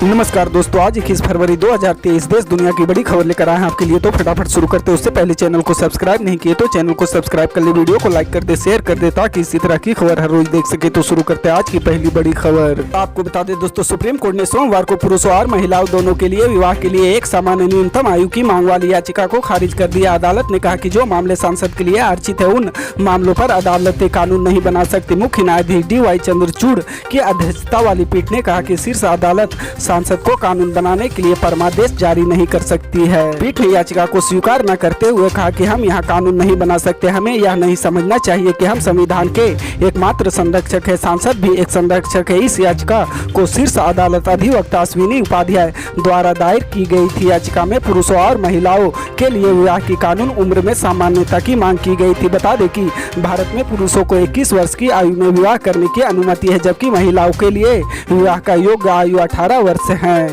नमस्कार दोस्तों, आज 21 फरवरी 2023 देश दुनिया की बड़ी खबर लेकर आए हैं आपके लिए। तो फटाफट शुरू करते हैं। उससे पहले चैनल को सब्सक्राइब नहीं किए तो चैनल को सब्सक्राइब कर ले, वीडियो को लाइक कर दे, शेयर कर दे ताकि इसी तरह की खबर हर रोज देख सके। तो शुरू करते हैं आज की पहली बड़ी खबर। आपको बता दें दोस्तों, सुप्रीम कोर्ट ने सोमवार को पुरुषों और महिलाओं दोनों के लिए विवाह के लिए एक समान न्यूनतम आयु की मांग वाली याचिका को खारिज कर दिया। अदालत ने कहा कि जो मामले सांसद के लिए आरक्षित है उन मामलों पर अदालतें कानून नहीं बना सकती। मुख्य न्यायाधीश DY चंद्रचूड़ की अध्यक्षता वाली पीठ ने कहा कि शीर्ष अदालत सांसद को कानून बनाने के लिए परमादेश जारी नहीं कर सकती है। पीठ ने याचिका को स्वीकार न करते हुए कहा कि हम यहाँ कानून नहीं बना सकते। हमें यह नहीं समझना चाहिए कि हम संविधान के एकमात्र संरक्षक है। सांसद भी एक संरक्षक है। इस याचिका को शीर्ष अदालत अधिवक्ता अश्विनी उपाध्याय द्वारा दायर की गई थी। याचिका में पुरुषों और महिलाओं के लिए विवाह की कानून उम्र में सामान्यता की मांग की गई थी। बता दें कि भारत में पुरुषों को 21 वर्ष की आयु में विवाह करने की अनुमति है, जबकि महिलाओं के लिए विवाह का योग्य आयु 18 वर्ष है।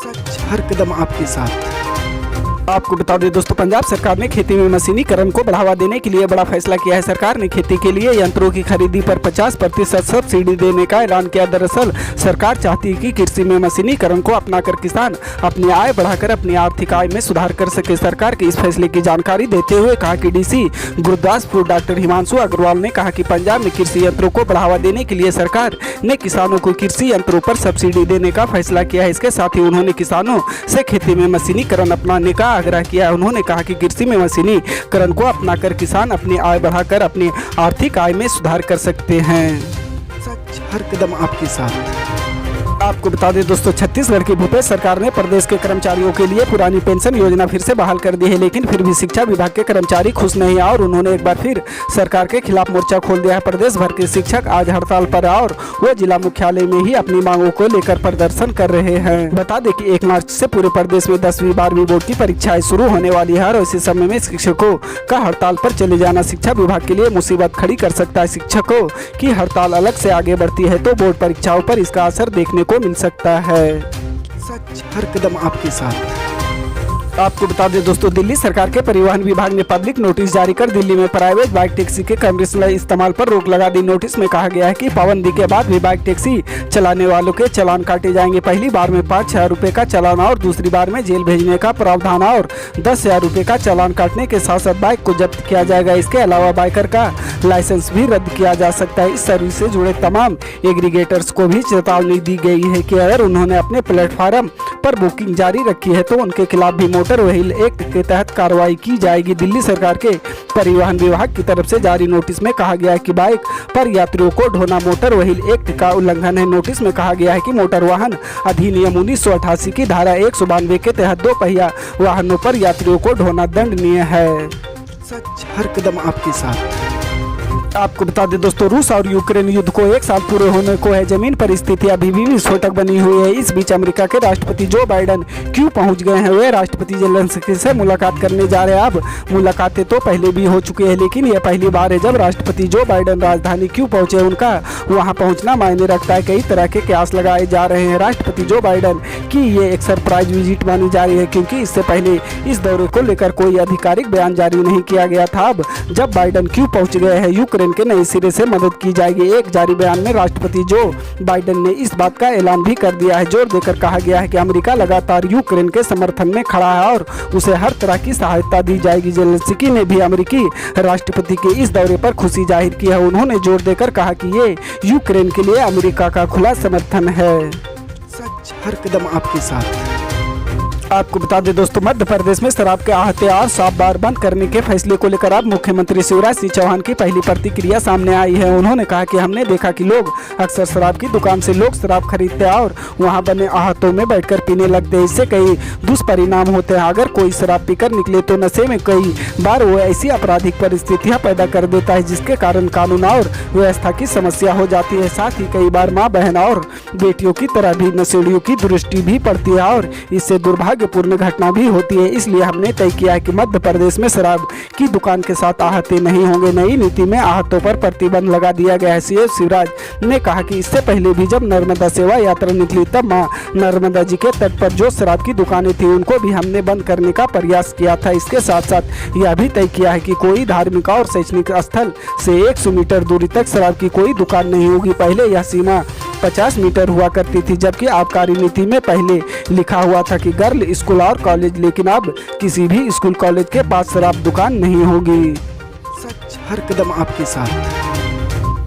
सच हर कदम आपके साथ। आपको बता दें दोस्तों, पंजाब सरकार ने खेती में मशीनीकरण को बढ़ावा देने के लिए बड़ा फैसला किया है। सरकार ने खेती के लिए यंत्रों की खरीदी पर 50% सब्सिडी देने का ऐलान किया। दरअसल सरकार चाहती है कि कृषि में मशीनीकरण को अपनाकर किसान अपनी आय बढ़ाकर अपनी आर्थिक आय में सुधार कर सके। सरकार के इस फैसले की जानकारी देते हुए कहा कि DC गुरदासपुर डॉक्टर हिमांशु अग्रवाल ने कहा कि पंजाब में कृषि यंत्रों को बढ़ावा देने के लिए सरकार ने किसानों को कृषि यंत्रों पर सब्सिडी देने का फैसला किया है। इसके साथ ही उन्होंने किसानों से खेती में मशीनीकरण अपनाने का आग्रह किया है। उन्होंने कहा कि कृषि में मशीनीकरण को अपनाकर किसान अपनी आय बढ़ाकर अपनी आर्थिक आय में सुधार कर सकते हैं। सच हर कदम आपके साथ। आपको बता दें दोस्तों, छत्तीसगढ़ की भूपेश सरकार ने प्रदेश के कर्मचारियों के लिए पुरानी पेंशन योजना फिर से बहाल कर दी है, लेकिन फिर भी शिक्षा विभाग के कर्मचारी खुश नहीं है और उन्होंने एक बार फिर सरकार के खिलाफ मोर्चा खोल दिया है। प्रदेश भर के शिक्षक आज हड़ताल पर और वो जिला मुख्यालय में ही अपनी मांगों को लेकर प्रदर्शन कर रहे हैं। बता दें कि 1 मार्च से पूरे प्रदेश में 10वीं 12वीं बोर्ड की परीक्षाएं शुरू होने वाली है और इसी समय में शिक्षकों का हड़ताल पर चले जाना शिक्षा विभाग के लिए मुसीबत खड़ी कर सकता है। शिक्षकों की हड़ताल अलग से आगे बढ़ती है तो बोर्ड परीक्षाओं पर इसका असर देखने को मिल सकता है। सच हर कदम आपके साथ। आपको बता दें दोस्तों, दिल्ली सरकार के परिवहन विभाग ने पब्लिक नोटिस जारी कर दिल्ली में प्राइवेट बाइक टैक्सी के कमर्शियल इस्तेमाल पर रोक लगा दी। नोटिस में कहा गया है कि पाबंदी के बाद भी बाइक टैक्सी चलाने वालों के चालान काटे जाएंगे। पहली बार में 5,000 रुपये का चालान और दूसरी बार में जेल भेजने का प्रावधान और 10,000 रुपये का चालान काटने के साथ साथ बाइक को जब्त किया जाएगा। इसके अलावा बाइकर का लाइसेंस भी रद्द किया जा सकता है। इस सर्विस से जुड़े तमाम एग्रीगेटर्स को भी चेतावनी दी गई है कि अगर उन्होंने अपने प्लेटफार्म पर बुकिंग जारी रखी है तो उनके खिलाफ भी मोटर व्हीकल एक्ट के तहत कार्रवाई की जाएगी। दिल्ली सरकार के परिवहन विभाग की तरफ से जारी नोटिस में कहा गया है कि बाइक पर यात्रियों को ढोना मोटर व्हीकल एक्ट का उल्लंघन है। नोटिस में कहा गया है कि मोटर वाहन अधिनियम 1988 की धारा 192 के तहत 2 पहिया वाहनों पर यात्रियों को ढोना दंडनीय है। सच हर कदम आपके साथ। आपको बता दें दोस्तों, रूस और यूक्रेन युद्ध को 1 साल पूरे होने को है। जमीन पर स्थिति अभी भी विस्फोटक बनी हुई है। इस बीच अमेरिका के राष्ट्रपति जो बाइडेन क्यों पहुंच गए हैं? वे राष्ट्रपति जेलेंस्की से मुलाकात करने जा रहे हैं। अब मुलाकातें तो पहले भी हो चुकी है, लेकिन यह पहली बार है जब राष्ट्रपति जो बाइडेन राजधानी क्यों पहुंचे। उनका वहां पहुंचना मायने रखता है। कई तरह के कयास लगाए जा रहे हैं। राष्ट्रपति जो बाइडेन की ये एक सरप्राइज विजिट मानी जा रही है, क्योंकि इससे पहले इस दौरे को लेकर कोई आधिकारिक बयान जारी नहीं किया गया था। अब जब बाइडेन क्यों पहुंच गए हैं, यूक्रेन के नए सिरे से मदद की जाएगी। एक जारी बयान में राष्ट्रपति जो बाइडेन ने इस बात का ऐलान भी कर दिया है। जोर देकर कहा गया है कि अमेरिका लगातार यूक्रेन के समर्थन में खड़ा है और उसे हर तरह की सहायता दी जाएगी। जेलेंस्की ने भी अमेरिकी राष्ट्रपति के इस दौरे पर खुशी जाहिर की है। उन्होंने जोर देकर कहा कि ये यूक्रेन के लिए अमेरिका का खुला समर्थन है। सच हर कदम आपके साथ। आपको बता दें दोस्तों, मध्य प्रदेश में शराब के आहते और शॉप बार बंद करने के फैसले को लेकर अब मुख्यमंत्री शिवराज सिंह चौहान की पहली प्रतिक्रिया सामने आई है। उन्होंने कहा कि हमने देखा कि लोग अक्सर शराब की दुकान से लोग शराब खरीदते हैं और वहां बने आहतों में बैठकर पीने लगते हैं। इससे कई दुष्परिणाम होते हैं। अगर कोई शराब पीकर निकले तो नशे में कई बार वो ऐसी आपराधिक परिस्थितियां पैदा कर देता है जिसके कारण कानून और व्यवस्था की समस्या हो जाती है। साथ ही कई बार माँ बहन और बेटियों की तरह भी नशेड़ियों की दृष्टि भी पड़ती है और इससे दुर्भाग्य दुर्भाग्यपूर्ण घटना भी होती है। इसलिए हमने तय किया है कि मध्य प्रदेश में शराब की दुकान के साथ आहते नहीं होंगे। नई नीति में आहतों पर प्रतिबंध लगा दिया गया है। सीएम शिवराज ने कहा कि इससे पहले भी जब नर्मदा सेवा यात्रा निकली तब मां नर्मदा जी के तट पर जो शराब की दुकानें थी उनको भी हमने बंद करने का प्रयास किया था। इसके साथ साथ यह भी तय किया है कि कोई धार्मिक और शैक्षणिक स्थल से 100 मीटर दूरी तक शराब की कोई दुकान नहीं होगी। पहले यह सीमा 50 मीटर हुआ करती थी, जबकि आबकारी नीति में पहले लिखा हुआ था कि गर्ल स्कूल और कॉलेज, लेकिन अब किसी भी स्कूल कॉलेज के पास शराब दुकान नहीं होगी। सच हर कदम आपके साथ।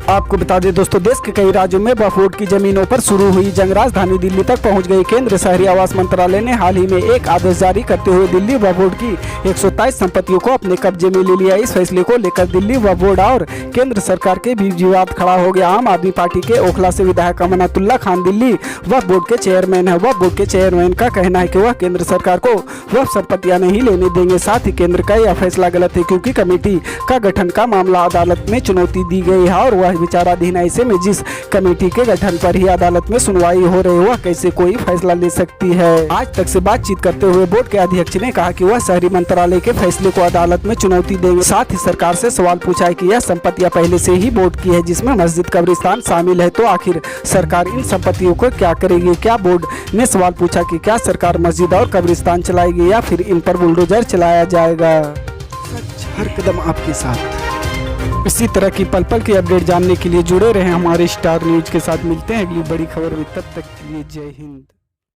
आपको बता दें दोस्तों, देश के कई राज्यों में वक्फ बोर्ड की जमीनों पर शुरू हुई जंग राजधानी दिल्ली तक पहुंच गई। केंद्र शहरी आवास मंत्रालय ने हाल ही में एक आदेश जारी करते हुए दिल्ली वक्फ बोर्ड की 127 संपत्तियों को अपने कब्जे में ले लिया। इस फैसले को लेकर दिल्ली वक्फ बोर्ड और केंद्र सरकार के बीच विवाद खड़ा हो गया। आम आदमी पार्टी के ओखला से विधायक अमनतुल्ला खान दिल्ली वक्फ बोर्ड के चेयरमैन है। वक्फ बोर्ड के चेयरमैन का कहना है कि वह केंद्र सरकार को वक्फ संपत्तियां नहीं लेने देंगे। साथ ही केंद्र का यह फैसला गलत है, क्योंकि कमेटी का गठन का मामला अदालत में चुनौती दी गई है और वह विचाराधीन है। ऐसे में जिस कमेटी के गठन पर ही अदालत में सुनवाई हो रही है, वह कैसे कोई फैसला ले सकती है। आज तक से बातचीत करते हुए बोर्ड के अध्यक्ष ने कहा कि वह शहरी मंत्रालय के फैसले को अदालत में चुनौती देंगे। साथ ही सरकार से सवाल पूछा है कि यह संपत्तियां पहले से ही बोर्ड की है, जिसमें मस्जिद कब्रिस्तान शामिल है, तो आखिर सरकार इन संपत्तियों को क्या करेगी। क्या बोर्ड ने सवाल पूछा कि क्या सरकार मस्जिद और कब्रिस्तान चलाएगी या फिर इन पर बुलडोजर चलाया जाएगा। सच हर कदम आपके साथ। इसी तरह की पल पल की अपडेट जानने के लिए जुड़े रहें हमारे स्टार न्यूज के साथ। मिलते हैं अगली बड़ी खबर में, तब तक के लिए जय हिंद।